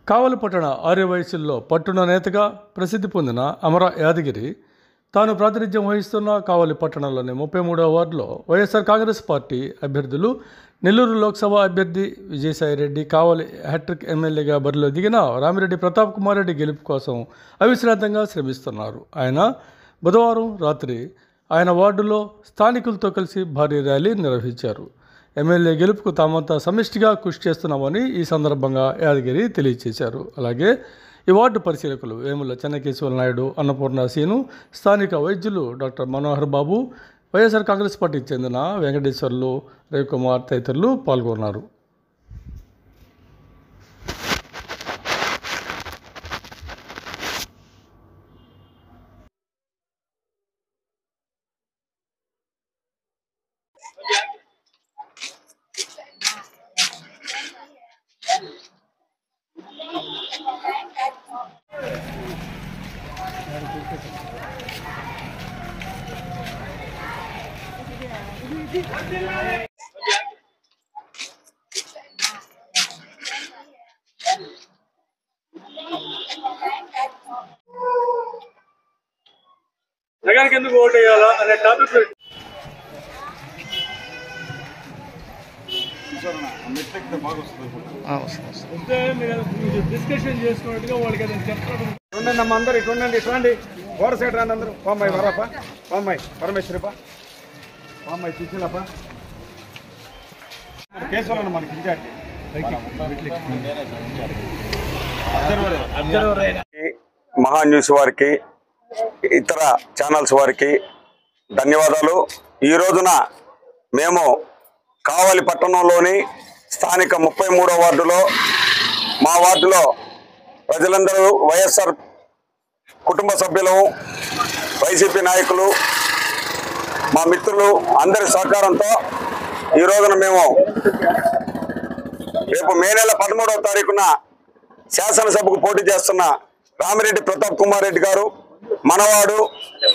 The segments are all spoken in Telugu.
కావలి పట్టణ ఆర్యవయసుల్లో పట్టున నేతగా ప్రసిద్ధి పొందిన అమర యాదగిరి తాను ప్రాతినిధ్యం వహిస్తున్న కావలి పట్టణంలోని 33వ వార్డులో వైఎస్ఆర్ కాంగ్రెస్ పార్టీ అభ్యర్థులు నెల్లూరు లోక్సభ అభ్యర్థి విజయసాయిరెడ్డి కావలి హ్యాట్రిక్ ఎమ్మెల్యేగా బరిలో దిగిన రామిరెడ్డి ప్రతాప్ కుమార్ రెడ్డి గెలుపు కోసం అవిశ్రాంతంగా శ్రమిస్తున్నారు. ఆయన బుధవారం రాత్రి ఆయన వార్డులో స్థానికులతో కలిసి భారీ ర్యాలీ నిర్వహించారు. ఎమ్మెల్యే గెలుపుకు తామంతా సమిష్టిగా కృషి చేస్తున్నామని ఈ సందర్భంగా యాదగిరి తెలియజేశారు. అలాగే ఈ వార్డు పరిశీలకులు వేముల చెన్నకేశవ నాయుడు, అన్నపూర్ణ సీను, స్థానిక వైద్యులు డాక్టర్ మనోహర్ బాబు, వైఎస్ఆర్ కాంగ్రెస్ పార్టీకి చెందిన వెంకటేశ్వర్లు, రవికుమార్ తదితరులు పాల్గొన్నారు. జగన్ ఎందుకు ఓటు వేయాలా అనే టాపిక్ డిస్కషన్ చేసుకున్నట్టుగా వాళ్ళకి చెప్తారు. అందరూ ఇటుండండి, ఇటువంటి గోడ సైడ్ రాండి అందరూ. పామ్మాయి వరప, పామ్మాయి పరమేశ్వరిప, పామ్మాయి చిచ్చిలప, కేశవులను మనకి ఇచ్చాటి మహా న్యూస్ వారికి, ఇతర ఛానల్స్ వారికి ధన్యవాదాలు. ఈ రోజున మేము కావలి పట్టణంలోని స్థానిక 33వ వార్డులో, మా వార్డులో ప్రజలందరూ వైఎస్ఆర్ కుటుంబ సభ్యులు, వైసీపీ నాయకులు, మా మిత్రులు అందరి సహకారంతో ఈ రోజున మేము రేపు మే నెల 13వ తారీఖున శాసనసభకు పోటీ చేస్తున్న రామిరెడ్డి ప్రతాప్ కుమార్ రెడ్డి గారు మనవాడు,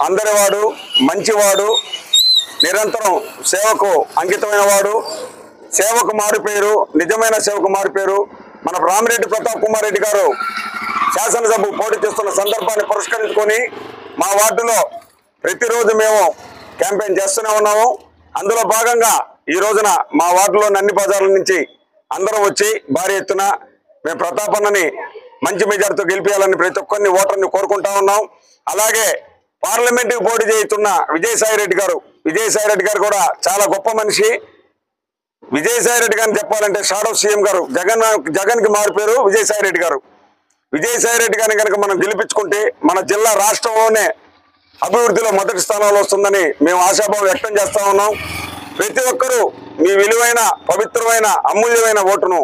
అందరివాడు, మంచివాడు, నిరంతరం సేవకు అంకితమైన వాడు, సేవకు మారిపోయారు, నిజమైన సేవకు మారిపోయారు. మన రామిరెడ్డి ప్రతాప్ కుమార్ రెడ్డి గారు శాసనసభకు పోటీ చేస్తున్న సందర్భాన్ని పురస్కరించుకొని మా వార్డులో ప్రతిరోజు మేము క్యాంపెయిన్ చేస్తూనే ఉన్నాము. అందులో భాగంగా ఈ రోజున మా వార్డులోని అన్ని బజార్ల నుంచి అందరం వచ్చి భారీ ఎత్తున మేము ప్రతాప్ అన్నని మంచి మెజార్టీతో గెలిపించాలని ప్రతి ఒక్కరిని ఓటర్ని కోరుకుంటా ఉన్నాం. అలాగే పార్లమెంటుకి పోటీ చేస్తున్న విజయసాయిరెడ్డి గారు కూడా చాలా గొప్ప మనిషి. విజయసాయిరెడ్డి గారిని చెప్పాలంటే షాడో సీఎం గారు, జగన్కి మారిపోయారు విజయసాయిరెడ్డి గారు. విజయసాయిరెడ్డి గారిని కనుక మనం గెలిపించుకుంటే మన జిల్లా రాష్ట్రంలోనే అభివృద్ధిలో మొదటి స్థానంలో వస్తుందని మేము ఆశాభావం వ్యక్తం చేస్తా ఉన్నాం. ప్రతి ఒక్కరూ మీ విలువైన, పవిత్రమైన, అమూల్యమైన ఓటును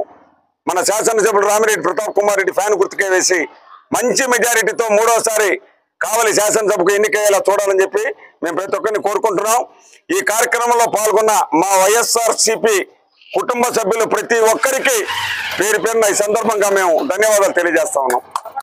మన శాసనసభ్యుడు రామిరెడ్డి ప్రతాప్ కుమార్ రెడ్డి ఫ్యాన్ గుర్తుకే వేసి మంచి మెజారిటీతో 3వసారి కావలి శాసనసభకు ఎన్నికయ్యేలా చూడాలని చెప్పి మేము ప్రతి ఒక్కరిని కోరుకుంటున్నాం. ఈ కార్యక్రమంలో పాల్గొన్న మా వైఎస్ఆర్సీపీ కుటుంబ సభ్యులు ప్రతి ఒక్కరికి పేరు పేరున ఈ సందర్భంగా మేము ధన్యవాదాలు తెలియజేస్తా ఉన్నాం.